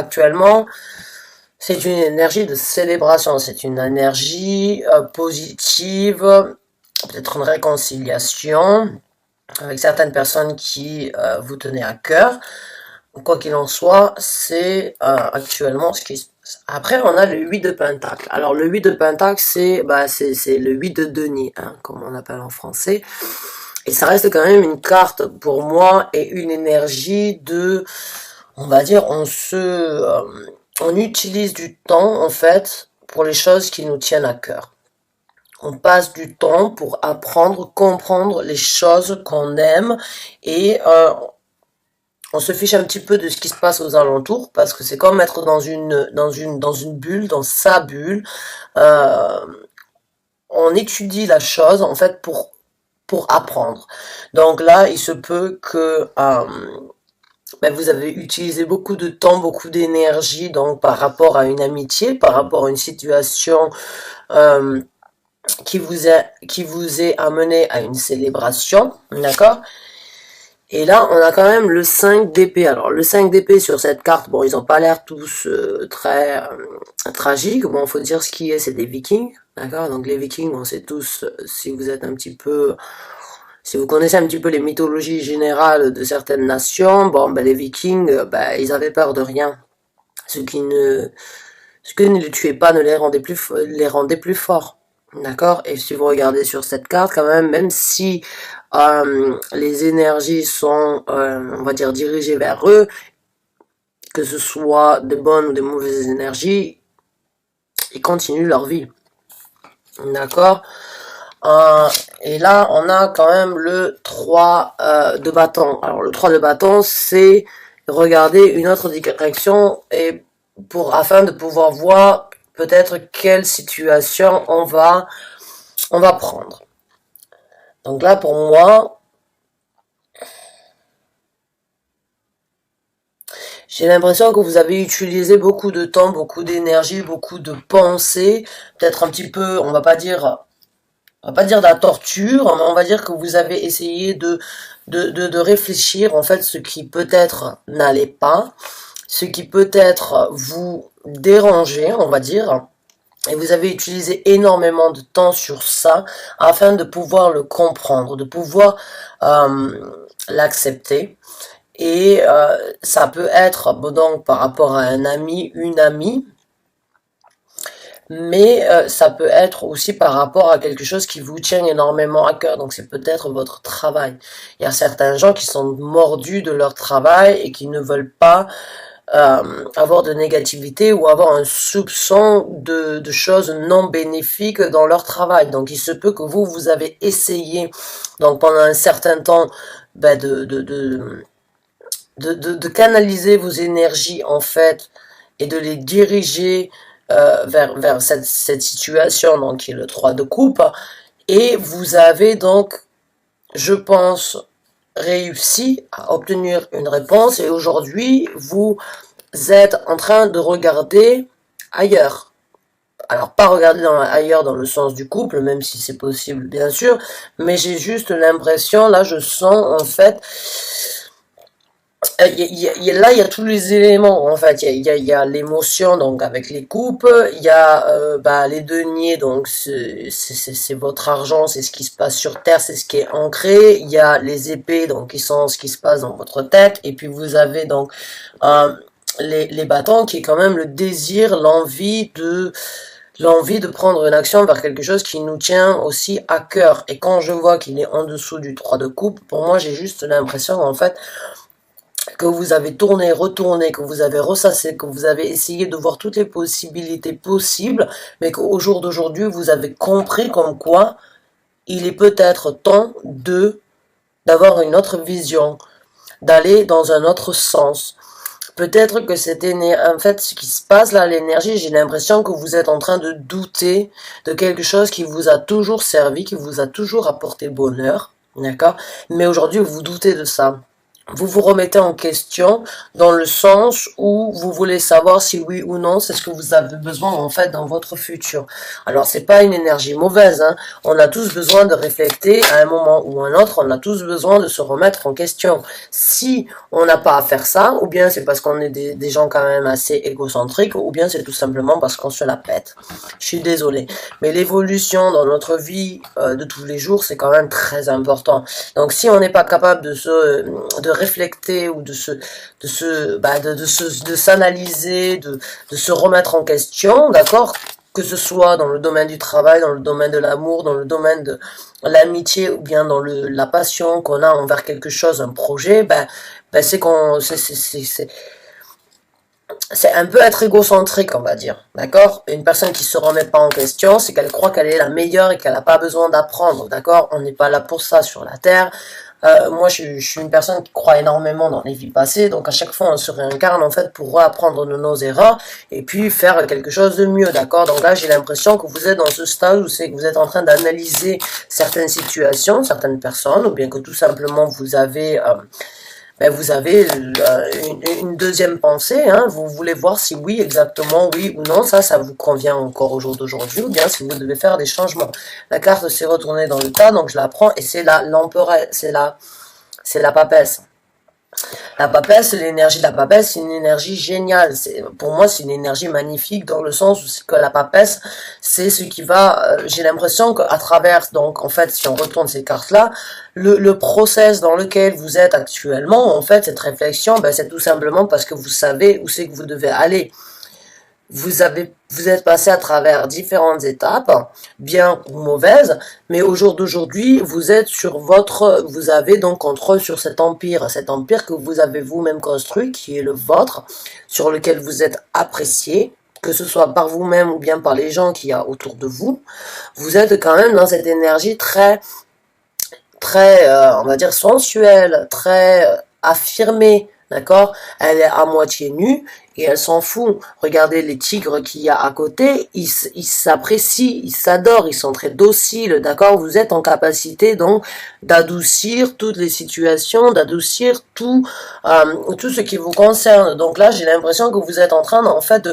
actuellement, c'est une énergie de célébration, c'est une énergie positive, peut-être une réconciliation avec certaines personnes qui vous tenaient à cœur. Quoi qu'il en soit, c'est actuellement ce qui se passe. Après, on a le 8 de Pentacle. Alors, le 8 de Pentacle, c'est le 8 de denier, hein, comme on appelle en français. Et ça reste quand même une carte, pour moi, et une énergie de, on va dire, on utilise du temps, en fait, pour les choses qui nous tiennent à cœur. On passe du temps pour apprendre, comprendre les choses qu'on aime et on se fiche un petit peu de ce qui se passe aux alentours parce que c'est comme être dans une bulle, dans sa bulle. Euh, on étudie la chose en fait pour apprendre. Donc là, il se peut que vous avez utilisé beaucoup de temps, beaucoup d'énergie donc par rapport à une amitié, par rapport à une situation qui vous est amené à une célébration, d'accord? Et là, on a quand même le 5 d'épée. Alors, le 5 d'épée sur cette carte, bon, ils ont pas l'air tous très tragiques. Bon, faut dire ce qui est, c'est des vikings, d'accord? Donc, les vikings, on sait tous, si vous êtes un petit peu... Si vous connaissez un petit peu les mythologies générales de certaines nations, bon, les vikings, ils avaient peur de rien. Ce qui ne les tuait pas ne les rendait plus forts. D'accord? Et si vous regardez sur cette carte, quand même si les énergies sont, on va dire, dirigées vers eux, que ce soit de bonnes ou de mauvaises énergies, ils continuent leur vie. D'accord? Et là, on a quand même le 3 de bâton. Alors, le 3 de bâton, c'est regarder une autre direction et afin de pouvoir voir peut-être quelle situation on va prendre. Donc là, pour moi, j'ai l'impression que vous avez utilisé beaucoup de temps, beaucoup d'énergie, beaucoup de pensées, peut-être un petit peu, on va pas dire de la torture, mais on va dire que vous avez essayé de réfléchir en fait ce qui peut-être n'allait pas, ce qui peut-être vous dérangeait, on va dire. Et vous avez utilisé énormément de temps sur ça afin de pouvoir le comprendre, de pouvoir l'accepter. Et ça peut être, donc par rapport à un ami, une amie, mais ça peut être aussi par rapport à quelque chose qui vous tient énormément à cœur. Donc c'est peut-être votre travail. Il y a certains gens qui sont mordus de leur travail et qui ne veulent pas avoir de négativité ou avoir un soupçon de choses non bénéfiques dans leur travail. Donc il se peut que vous avez essayé donc pendant un certain temps de canaliser vos énergies en fait et de les diriger vers cette situation donc qui est le 3 de coupe et vous avez donc je pense réussi à obtenir une réponse et aujourd'hui vous êtes en train de regarder ailleurs. Alors pas regarder ailleurs dans le sens du couple, même si c'est possible bien sûr, mais j'ai juste l'impression, là je sens en fait, là il y a tous les éléments en fait, il y a l'émotion donc avec les coupes, il y a les deniers donc c'est votre argent, c'est ce qui se passe sur terre, c'est ce qui est ancré, il y a les épées donc qui sont ce qui se passe dans votre tête et puis vous avez donc les bâtons qui est quand même le désir, l'envie de prendre une action vers quelque chose qui nous tient aussi à cœur. Et quand je vois qu'il est en dessous du 3 de coupe, pour moi j'ai juste l'impression en fait que vous avez tourné, retourné, que vous avez ressassé, que vous avez essayé de voir toutes les possibilités possibles, mais qu'au jour d'aujourd'hui vous avez compris comme quoi il est peut-être temps d'avoir une autre vision, d'aller dans un autre sens. Peut-être que c'était en fait ce qui se passe là, l'énergie, j'ai l'impression que vous êtes en train de douter de quelque chose qui vous a toujours servi, qui vous a toujours apporté bonheur, d'accord? Mais aujourd'hui, vous doutez de ça. vous vous remettez en question dans le sens où vous voulez savoir si oui ou non c'est ce que vous avez besoin en fait dans votre futur. Alors c'est pas une énergie mauvaise, hein. On a tous besoin de réfléchir à un moment ou un autre, on a tous besoin de se remettre en question. Si on n'a pas à faire ça, ou bien c'est parce qu'on est des gens quand même assez égocentriques, ou bien c'est tout simplement parce qu'on se la pète. Je suis désolée. Mais l'évolution dans notre vie de tous les jours, c'est quand même très important. Donc si on n'est pas capable de réfléchir ou de s'analyser, de se remettre en question, d'accord, que ce soit dans le domaine du travail, dans le domaine de l'amour, dans le domaine de l'amitié ou bien dans la passion qu'on a envers quelque chose, un projet, c'est qu'on c'est un peu être égocentrique, on va dire, d'accord? Une personne qui se remet pas en question, c'est qu'elle croit qu'elle est la meilleure et qu'elle n'a pas besoin d'apprendre, d'accord? On n'est pas là pour ça sur la Terre. Moi, je suis une personne qui croit énormément dans les vies passées, donc à chaque fois, on se réincarne, en fait, pour apprendre de nos erreurs et puis faire quelque chose de mieux, d'accord? Donc là, j'ai l'impression que vous êtes dans ce stade où c'est que vous êtes en train d'analyser certaines situations, certaines personnes, ou bien que tout simplement, vous avez une deuxième pensée, hein, vous voulez voir si oui, exactement, oui ou non, ça vous convient encore au jour d'aujourd'hui, ou bien si vous devez faire des changements. La carte s'est retournée dans le tas, donc je la prends, et c'est l'empereur, c'est la papesse. La papesse, l'énergie de la papesse, c'est une énergie géniale. Pour moi, c'est une énergie magnifique dans le sens où c'est que la papesse, c'est ce qui va, j'ai l'impression qu'à travers, donc, en fait, si on retourne ces cartes-là, le process dans lequel vous êtes actuellement, en fait, cette réflexion, c'est tout simplement parce que vous savez où c'est que vous devez aller. Vous êtes passé à travers différentes étapes, bien ou mauvaises, mais au jour d'aujourd'hui, vous avez donc contrôle sur cet empire que vous avez vous-même construit, qui est le vôtre, sur lequel vous êtes apprécié, que ce soit par vous-même ou bien par les gens qu'il y a autour de vous. Vous êtes quand même dans cette énergie très, on va dire sensuelle, très affirmée, d'accord? Elle est à moitié nue et elle s'en fout. Regardez les tigres qu'il y a à côté, ils s'apprécient, ils s'adorent, ils sont très dociles, d'accord? Vous êtes en capacité donc d'adoucir toutes les situations, d'adoucir tout ce qui vous concerne. Donc là, j'ai l'impression que vous êtes en train, en fait,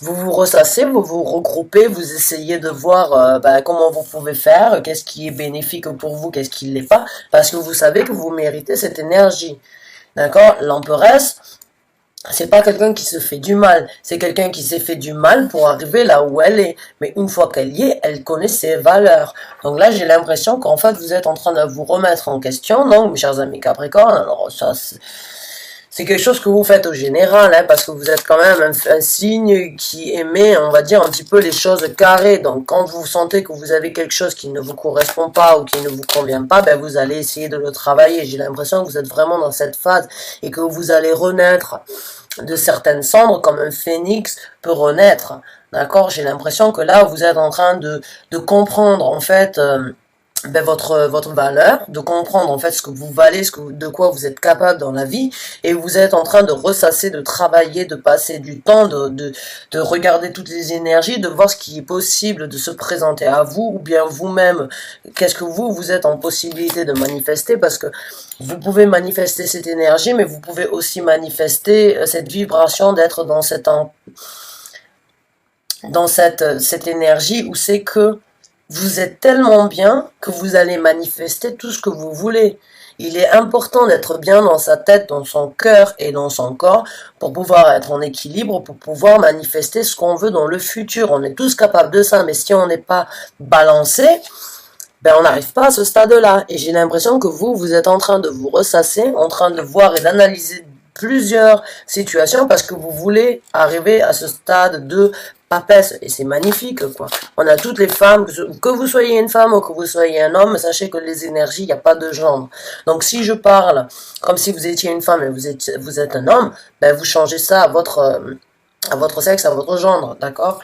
vous vous ressassez, vous vous regroupez, vous essayez de voir comment vous pouvez faire, qu'est-ce qui est bénéfique pour vous, qu'est-ce qui ne l'est pas, parce que vous savez que vous méritez cette énergie. D'accord? L'emperesse, c'est pas quelqu'un qui se fait du mal, c'est quelqu'un qui s'est fait du mal pour arriver là où elle est. Mais une fois qu'elle y est, elle connaît ses valeurs. Donc là, j'ai l'impression qu'en fait, vous êtes en train de vous remettre en question, non, mes chers amis Capricorne. Alors ça, c'est quelque chose que vous faites au général, hein, parce que vous êtes quand même un signe qui aimait, on va dire, un petit peu les choses carrées. Donc, quand vous sentez que vous avez quelque chose qui ne vous correspond pas ou qui ne vous convient pas, vous allez essayer de le travailler. J'ai l'impression que vous êtes vraiment dans cette phase et que vous allez renaître de certaines cendres comme un phénix peut renaître. D'accord? J'ai l'impression que là, vous êtes en train de comprendre, en fait, votre valeur, de comprendre en fait ce que vous valez, de quoi vous êtes capable dans la vie, et vous êtes en train de ressasser, de travailler, de passer du temps, de regarder toutes les énergies, de voir ce qui est possible de se présenter à vous, ou bien vous-même, qu'est-ce que vous êtes en possibilité de manifester, parce que vous pouvez manifester cette énergie, mais vous pouvez aussi manifester cette vibration d'être dans cette énergie où c'est que vous êtes tellement bien que vous allez manifester tout ce que vous voulez. Il est important d'être bien dans sa tête, dans son cœur et dans son corps pour pouvoir être en équilibre, pour pouvoir manifester ce qu'on veut dans le futur. On est tous capables de ça, mais si on n'est pas balancé, on n'arrive pas à ce stade-là. Et j'ai l'impression que vous êtes en train de vous ressasser, en train de voir et d'analyser plusieurs situations parce que vous voulez arriver à ce stade de papesse, et c'est magnifique, quoi. On a toutes les femmes, que vous soyez une femme ou que vous soyez un homme, sachez que les énergies, il n'y a pas de genre. Donc si je parle comme si vous étiez une femme et vous êtes un homme, vous changez ça à votre sexe, à votre genre, d'accord?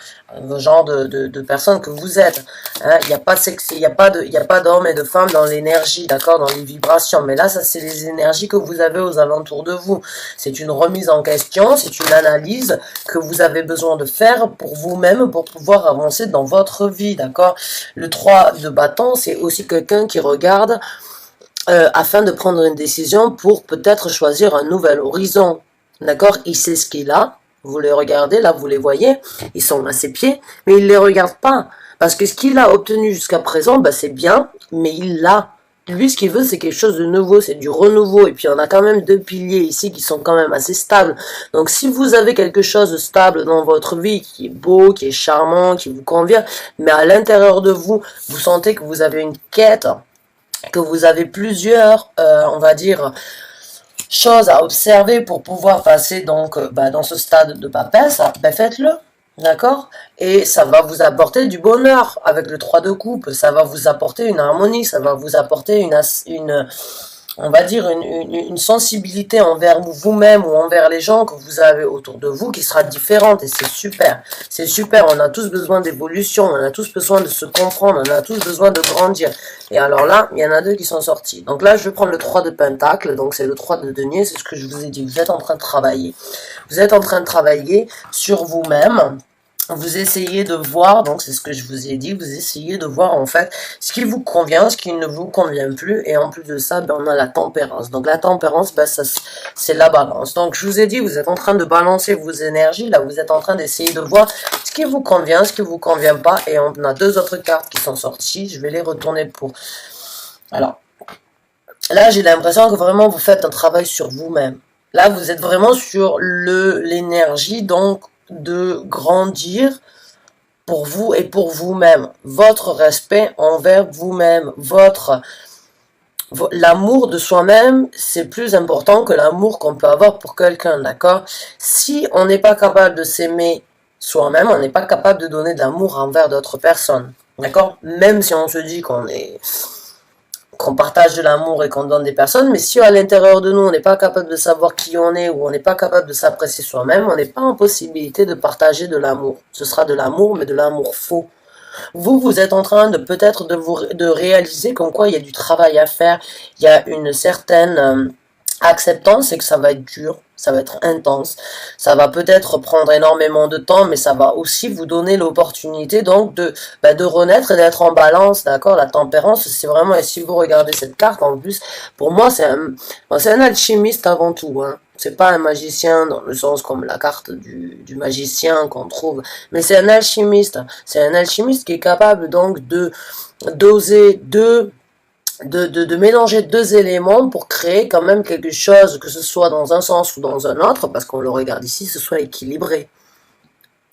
Le genre de personne que vous êtes. Hein? Il n'y a pas de sexe, il n'y a pas d'hommes et de femmes dans l'énergie, d'accord? Dans les vibrations. Mais là, ça, c'est les énergies que vous avez aux alentours de vous. C'est une remise en question, c'est une analyse que vous avez besoin de faire pour vous-même, pour pouvoir avancer dans votre vie, d'accord? Le 3 de bâton, c'est aussi quelqu'un qui regarde afin de prendre une décision pour peut-être choisir un nouvel horizon. D'accord? Il sait ce qu'il a. Vous les regardez, là, vous les voyez. Ils sont à ses pieds, mais il ne les regarde pas. Parce que ce qu'il a obtenu jusqu'à présent, bah, c'est bien, mais il l'a. Lui, ce qu'il veut, c'est quelque chose de nouveau, c'est du renouveau. Et puis, on a quand même deux piliers ici qui sont quand même assez stables. Donc, si vous avez quelque chose de stable dans votre vie, qui est beau, qui est charmant, qui vous convient, mais à l'intérieur de vous, vous sentez que vous avez une quête, que vous avez plusieurs, on va dire, choses à observer pour pouvoir passer donc dans ce stade de papesse, ben faites-le, d'accord? Et ça va vous apporter du bonheur avec le 3 de coupe, ça va vous apporter une harmonie, ça va vous apporter une on va dire une sensibilité envers vous-même ou envers les gens que vous avez autour de vous qui sera différente et c'est super. C'est super, on a tous besoin d'évolution, on a tous besoin de se comprendre, on a tous besoin de grandir. Et alors là, il y en a deux qui sont sortis. Donc là, je vais prendre le 3 de Pentacle, donc c'est le 3 de denier, c'est ce que je vous ai dit, vous êtes en train de travailler. Vous êtes en train de travailler sur vous-même. Vous essayez de voir, donc c'est ce que je vous ai dit, vous essayez de voir en fait ce qui vous convient, ce qui ne vous convient plus, et en plus de ça, ben, on a la tempérance. Donc la tempérance, ben, c'est la balance. Donc je vous ai dit, vous êtes en train de balancer vos énergies, là vous êtes en train d'essayer de voir ce qui vous convient, ce qui vous convient pas, et on a deux autres cartes qui sont sorties, je vais les retourner pour... Alors, là j'ai l'impression que vraiment vous faites un travail sur vous-même. Là vous êtes vraiment sur l'énergie, donc de grandir pour vous et pour vous-même, votre respect envers vous-même, l'amour de soi-même, c'est plus important que l'amour qu'on peut avoir pour quelqu'un, d'accord? Si on n'est pas capable de s'aimer soi-même, on n'est pas capable de donner de l'amour envers d'autres personnes, d'accord? Même si on se dit qu'on partage de l'amour et qu'on donne des personnes, mais si à l'intérieur de nous, on n'est pas capable de savoir qui on est ou on n'est pas capable de s'apprécier soi-même, on n'est pas en possibilité de partager de l'amour. Ce sera de l'amour, mais de l'amour faux. Vous êtes en train de peut-être de réaliser comme quoi il y a du travail à faire, il y a une certaine acceptance et que ça va être dur, ça va être intense, ça va peut-être prendre énormément de temps, mais ça va aussi vous donner l'opportunité donc de renaître et d'être en balance, d'accord? La tempérance, c'est vraiment, et si vous regardez cette carte, en plus, pour moi, c'est un alchimiste avant tout, hein. C'est pas un magicien dans le sens comme la carte du magicien qu'on trouve, mais c'est un alchimiste. C'est un alchimiste qui est capable donc d'oser de mélanger deux éléments pour créer quand même quelque chose, que ce soit dans un sens ou dans un autre, parce qu'on le regarde ici, ce soit équilibré.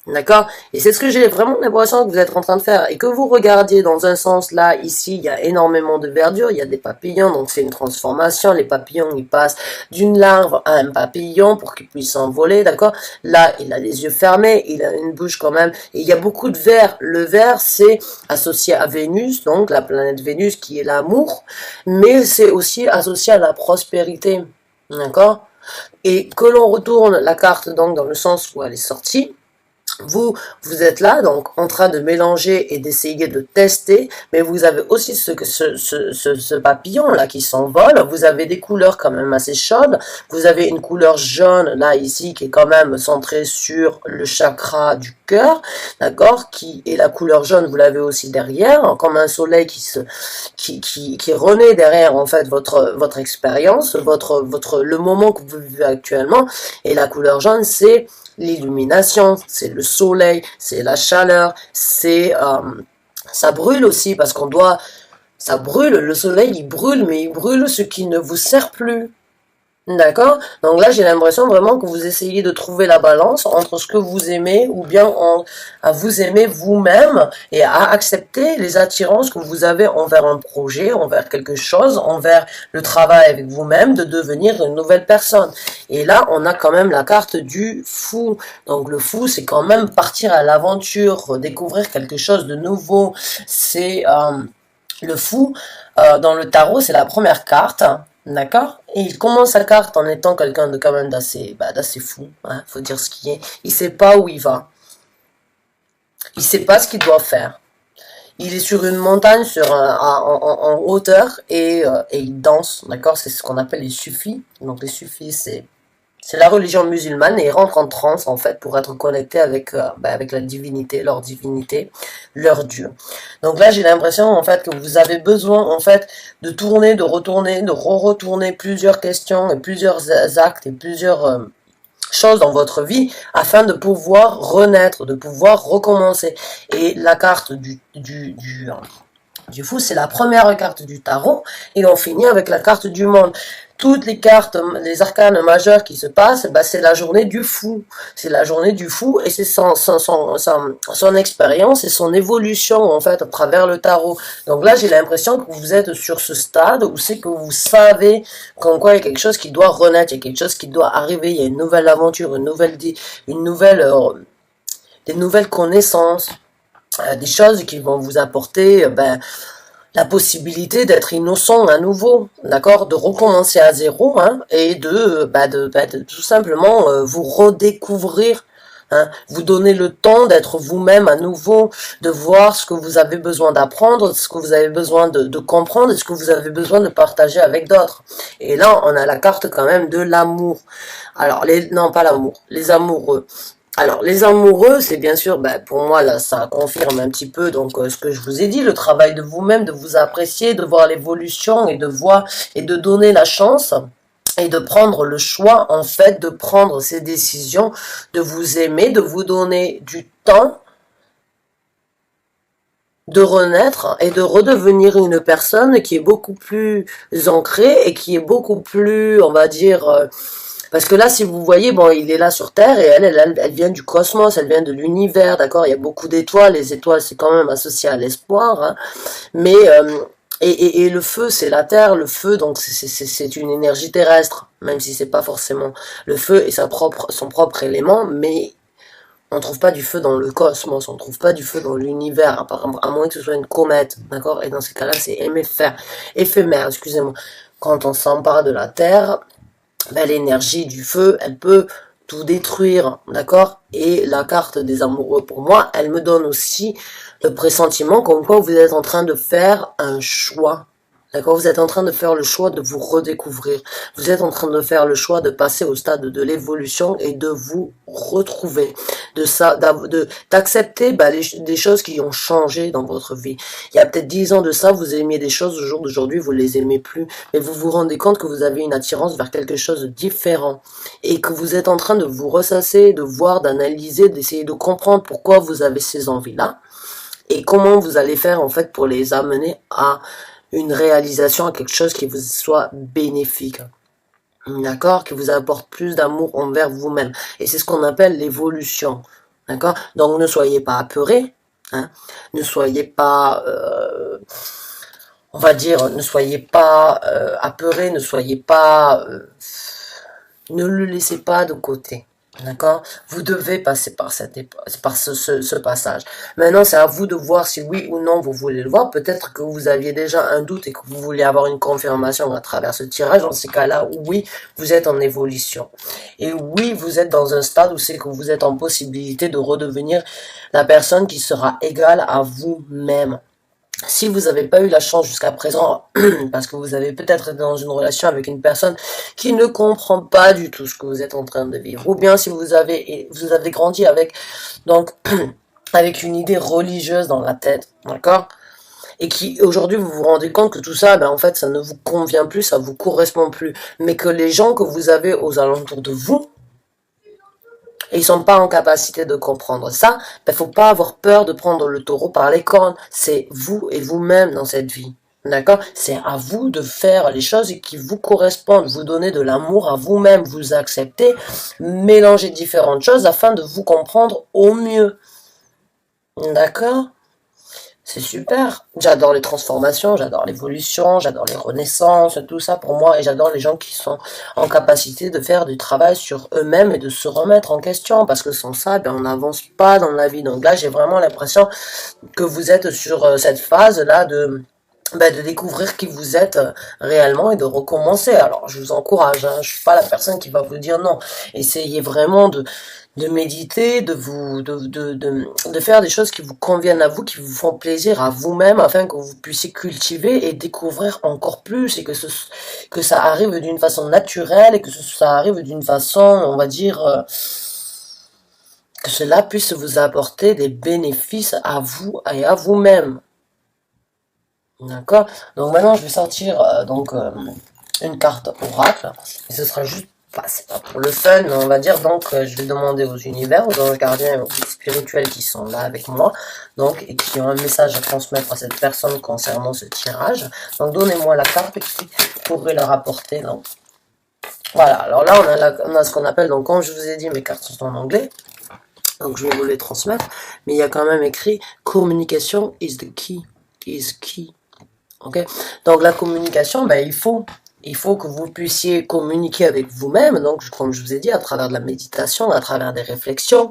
D'accord? Et c'est ce que j'ai vraiment l'impression que vous êtes en train de faire. Et que vous regardiez dans un sens, là, ici, il y a énormément de verdure, il y a des papillons, donc c'est une transformation. Les papillons, ils passent d'une larve à un papillon pour qu'ils puissent s'envoler, d'accord? Là, il a les yeux fermés, il a une bouche quand même, et il y a beaucoup de vert. Le vert, c'est associé à Vénus, donc la planète Vénus qui est l'amour, mais c'est aussi associé à la prospérité, d'accord? Et que l'on retourne la carte, donc, dans le sens où elle est sortie, vous êtes là, donc, en train de mélanger et d'essayer de tester, mais vous avez aussi ce papillon-là qui s'envole, vous avez des couleurs quand même assez chaudes, vous avez une couleur jaune, là, ici, qui est quand même centrée sur le chakra du cœur, d'accord, et la couleur jaune, vous l'avez aussi derrière, comme un soleil qui renaît derrière, en fait, votre expérience, le moment que vous vivez actuellement, et la couleur jaune, c'est l'illumination, c'est le soleil, c'est la chaleur, ça brûle aussi parce ça brûle, le soleil il brûle, mais il brûle ce qui ne vous sert plus. D'accord? Donc là, j'ai l'impression vraiment que vous essayez de trouver la balance entre ce que vous aimez ou bien à vous aimer vous-même et à accepter les attirances que vous avez envers un projet, envers quelque chose, envers le travail avec vous-même, de devenir une nouvelle personne. Et là, on a quand même la carte du fou. Donc le fou, c'est quand même partir à l'aventure, découvrir quelque chose de nouveau. C'est le fou, dans le tarot, c'est la première carte. D'accord? Et il commence sa carte en étant quelqu'un de quand même d'assez fou, hein, faut dire ce qui est. Il sait pas où il va. Il sait pas ce qu'il doit faire. Il est sur une montagne, en hauteur, et il danse, d'accord? C'est ce qu'on appelle les sufis. Donc les sufis, c'est C'est la religion musulmane et ils rentrent en transe en fait pour être connectés avec, avec la divinité, leur Dieu. Donc là j'ai l'impression en fait que vous avez besoin en fait de tourner, de retourner, de re-retourner plusieurs questions et plusieurs actes et plusieurs choses dans votre vie afin de pouvoir renaître, de pouvoir recommencer. Et la carte du fou, c'est la première carte du tarot et on finit avec la carte du monde. Toutes les cartes, les arcanes majeurs qui se passent, c'est la journée du fou. C'est la journée du fou et c'est son expérience et son évolution en fait à travers le tarot. Donc là, j'ai l'impression que vous êtes sur ce stade où c'est que vous savez qu'en quoi il y a quelque chose qui doit renaître, il y a quelque chose qui doit arriver, il y a une nouvelle aventure, des nouvelles connaissances, des choses qui vont vous apporter, la possibilité d'être innocent à nouveau, d'accord, de recommencer à zéro, hein, et de tout simplement vous redécouvrir, hein, vous donner le temps d'être vous-même à nouveau, de voir ce que vous avez besoin d'apprendre, ce que vous avez besoin de comprendre, et ce que vous avez besoin de partager avec d'autres. Et là, on a la carte quand même de l'amour. Alors, non, pas l'amour, les amoureux. Alors, les amoureux, c'est bien sûr, pour moi, là, ça confirme un petit peu donc ce que je vous ai dit, le travail de vous-même, de vous apprécier, de voir l'évolution et de donner la chance et de prendre le choix, en fait, de prendre ces décisions, de vous aimer, de vous donner du temps, de renaître et de redevenir une personne qui est beaucoup plus ancrée et qui est beaucoup plus, on va dire, parce que là, si vous voyez, bon, il est là sur Terre et elle vient du cosmos, elle vient de l'univers, d'accord. Il y a beaucoup d'étoiles. Les étoiles, c'est quand même associé à l'espoir, hein. Mais et le feu, c'est la Terre. Le feu, donc c'est une énergie terrestre, même si c'est pas forcément le feu et son propre élément, mais on trouve pas du feu dans le cosmos, on trouve pas du feu dans l'univers, à moins que ce soit une comète, d'accord. Et dans ces cas-là, c'est éphémère, excusez-moi. Quand on s'empare de la Terre, l'énergie du feu, elle peut tout détruire, d'accord. Et la carte des amoureux, pour moi, elle me donne aussi le pressentiment comme quoi vous êtes en train de faire un choix, d'accord. Vous êtes en train de faire le choix de vous redécouvrir, vous êtes en train de faire le choix de passer au stade de l'évolution et de vous retrouver, d'accepter des choses qui ont changé dans votre vie. Il y a peut-être 10 ans de ça, vous aimiez des choses, au jour d'aujourd'hui, vous les aimez plus, mais vous vous rendez compte que vous avez une attirance vers quelque chose de différent et que vous êtes en train de vous ressasser, de voir, d'analyser, d'essayer de comprendre pourquoi vous avez ces envies-là et comment vous allez faire en fait pour les amener à une réalisation, à quelque chose qui vous soit bénéfique. D'accord, qui vous apporte plus d'amour envers vous-même. Et c'est ce qu'on appelle l'évolution. D'accord. Donc ne soyez pas apeurés, hein. Ne soyez pas, on va dire, ne soyez pas apeurés, ne le laissez pas de côté. D'accord. Vous devez passer par ce passage. Maintenant, c'est à vous de voir si oui ou non vous voulez le voir. Peut-être que vous aviez déjà un doute et que vous voulez avoir une confirmation à travers ce tirage. Dans ces cas-là, oui, vous êtes en évolution. Et oui, vous êtes dans un stade où c'est que vous êtes en possibilité de redevenir la personne qui sera égale à vous-même. Si vous n'avez pas eu la chance jusqu'à présent, parce que vous avez peut-être été dans une relation avec une personne qui ne comprend pas du tout ce que vous êtes en train de vivre, ou bien si vous avez grandi avec, donc, avec une idée religieuse dans la tête, d'accord, et qui aujourd'hui vous vous rendez compte que tout ça, en fait, ça ne vous convient plus, ça vous correspond plus, mais que les gens que vous avez aux alentours de vous, et ils sont pas en capacité de comprendre ça, faut pas avoir peur de prendre le taureau par les cornes. C'est vous et vous-même dans cette vie. D'accord? C'est à vous de faire les choses qui vous correspondent, vous donner de l'amour à vous-même, vous accepter, mélanger différentes choses afin de vous comprendre au mieux. D'accord? C'est super. J'adore les transformations, j'adore l'évolution, j'adore les renaissances, tout ça pour moi. Et j'adore les gens qui sont en capacité de faire du travail sur eux-mêmes et de se remettre en question. Parce que sans ça, on n'avance pas dans la vie. Donc là, j'ai vraiment l'impression que vous êtes sur cette phase-là ben, de découvrir qui vous êtes réellement et de recommencer. Alors, je vous encourage, hein, je suis pas la personne qui va vous dire non. Essayez vraiment de méditer, de faire des choses qui vous conviennent à vous, qui vous font plaisir à vous-même, afin que vous puissiez cultiver et découvrir encore plus, et que ça arrive d'une façon naturelle, et que ça arrive d'une façon, on va dire, que cela puisse vous apporter des bénéfices à vous et à vous-même. D'accord. Donc maintenant, je vais sortir une carte oracle. Et ce sera juste, enfin, c'est pas pour le fun, mais on va dire, donc, je vais demander aux univers, aux anges gardiens et aux guides spirituels qui sont là avec moi, donc, et qui ont un message à transmettre à cette personne concernant ce tirage. Donc, donnez-moi la carte qui pourrait leur apporter. Donc, voilà. Alors là, on a ce qu'on appelle, donc, comme je vous ai dit, mes cartes sont en anglais. Donc, je vais vous les transmettre. Mais il y a quand même écrit communication is the key. Is key. Ok, donc la communication, ben, il faut que vous puissiez communiquer avec vous-même, donc comme je vous ai dit, à travers de la méditation, à travers des réflexions.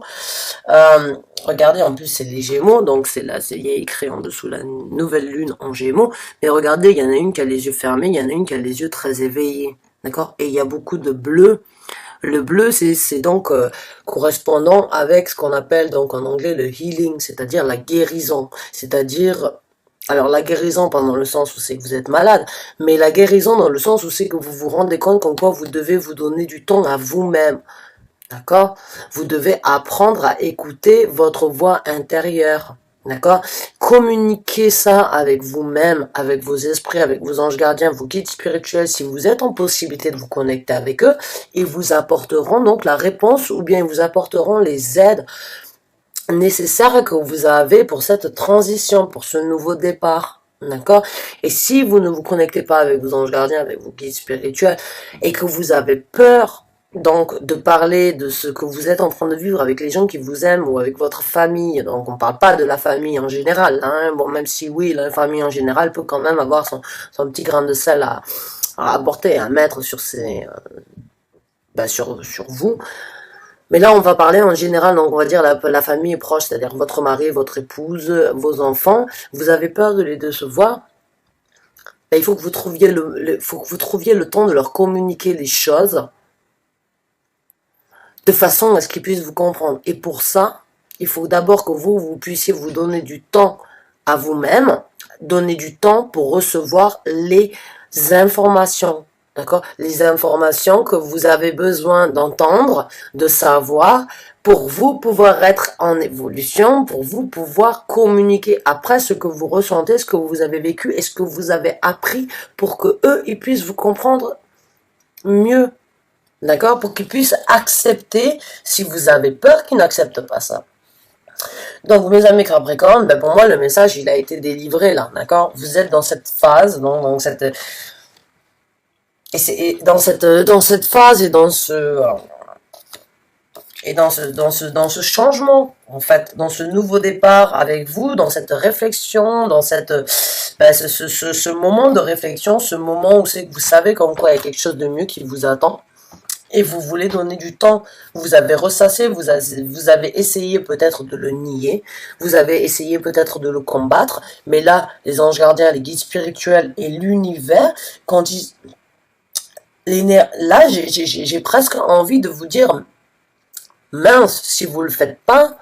Regardez, en plus c'est les Gémeaux, donc c'est là, il y a écrit en dessous la nouvelle lune en Gémeaux, mais regardez, il y en a une qui a les yeux fermés, il y en a une qui a les yeux très éveillés, d'accord, et il y a beaucoup de bleu. Le bleu, c'est donc correspondant avec ce qu'on appelle donc en anglais le healing, c'est-à-dire la guérison, c'est-à-dire alors la guérison pas dans le sens où c'est que vous êtes malade, mais la guérison dans le sens où c'est que vous vous rendez compte qu'en quoi vous devez vous donner du temps à vous-même. D'accord? Vous devez apprendre à écouter votre voix intérieure. D'accord? Communiquez ça avec vous-même, avec vos esprits, avec vos anges gardiens, vos guides spirituels, si vous êtes en possibilité de vous connecter avec eux, ils vous apporteront donc la réponse ou bien ils vous apporteront les aides nécessaire que vous avez pour cette transition, pour ce nouveau départ. D'accord? Et si vous ne vous connectez pas avec vos anges gardiens, avec vos guides spirituels, et que vous avez peur, donc, de parler de ce que vous êtes en train de vivre avec les gens qui vous aiment ou avec votre famille, donc on parle pas de la famille en général, hein, bon, même si oui, la famille en général peut quand même avoir son petit grain de sel à apporter, à mettre sur sur vous. Mais là, on va parler en général, donc on va dire la famille proche, c'est-à-dire votre mari, votre épouse, vos enfants. Vous avez peur de les décevoir. Et il faut que vous trouviez faut que vous trouviez le temps de leur communiquer les choses de façon à ce qu'ils puissent vous comprendre. Et pour ça, il faut d'abord que vous puissiez vous donner du temps à vous-même, donner du temps pour recevoir les informations. D'accord? Les informations que vous avez besoin d'entendre, de savoir, pour vous pouvoir être en évolution, pour vous pouvoir communiquer après ce que vous ressentez, ce que vous avez vécu et ce que vous avez appris pour que eux, ils puissent vous comprendre mieux. D'accord? Pour qu'ils puissent accepter, si vous avez peur qu'ils n'acceptent pas ça. Donc, mes amis Capricorne, ben pour moi, le message, il a été délivré là, d'accord? Vous êtes dans cette phase, dans cette... Et c'est dans cette phase et dans ce changement, en fait, dans ce nouveau départ avec vous, dans cette réflexion, dans ce moment de réflexion, ce moment où c'est que vous savez comme quoi il y a quelque chose de mieux qui vous attend. Et vous voulez donner du temps, vous avez ressassé, vous avez essayé peut-être de le nier, vous avez essayé peut-être de le combattre, mais là, les anges gardiens, les guides spirituels et l'univers, quand ils... Là, j'ai presque envie de vous dire, mince, si vous le faites pas,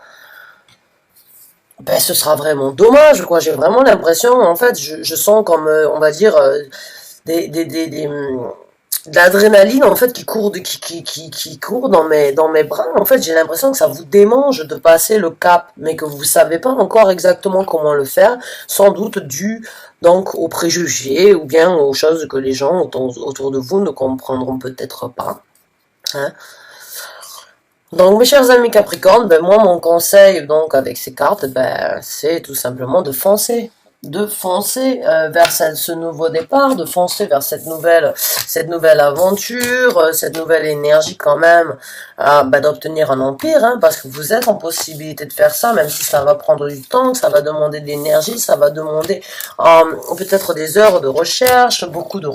ben ce sera vraiment dommage, quoi. J'ai vraiment l'impression, en fait, je sens comme, on va dire, de l'adrénaline en fait qui court dans mes bras. En fait, j'ai l'impression que ça vous démange de passer le cap, mais que vous savez pas encore exactement comment le faire, sans doute dû donc aux préjugés ou bien aux choses que les gens autour de vous ne comprendront peut-être pas. Hein. Donc mes chers amis Capricorne, ben moi mon conseil donc avec ces cartes, ben c'est tout simplement de foncer vers ce nouveau départ, de foncer vers cette nouvelle aventure, cette nouvelle énergie quand même, d'obtenir un empire, hein, parce que vous êtes en possibilité de faire ça, même si ça va prendre du temps, ça va demander de l'énergie, ça va demander peut-être des heures de recherche, beaucoup de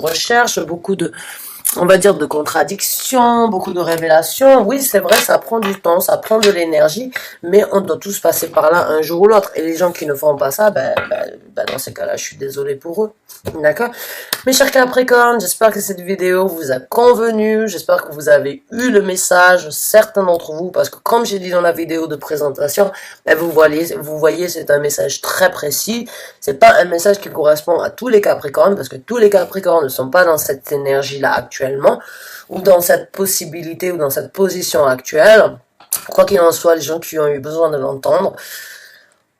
on va dire de contradictions, beaucoup de révélations. Oui, c'est vrai, ça prend du temps, ça prend de l'énergie, mais on doit tous passer par là un jour ou l'autre. Et les gens qui ne font pas ça, dans ces cas-là, je suis désolé pour eux. D'accord? Mes chers Capricornes, j'espère que cette vidéo vous a convenu, j'espère que vous avez eu le message, certains d'entre vous, parce que comme j'ai dit dans la vidéo de présentation, vous voyez, c'est un message très précis, c'est pas un message qui correspond à tous les Capricornes, parce que tous les Capricornes ne sont pas dans cette énergie-là actuellement, ou dans cette possibilité, ou dans cette position actuelle. Quoi qu'il en soit, les gens qui ont eu besoin de l'entendre,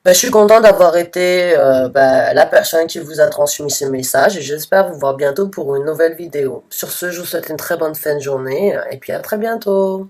je suis content d'avoir été la personne qui vous a transmis ce message et j'espère vous voir bientôt pour une nouvelle vidéo. Sur ce, je vous souhaite une très bonne fin de journée et puis à très bientôt.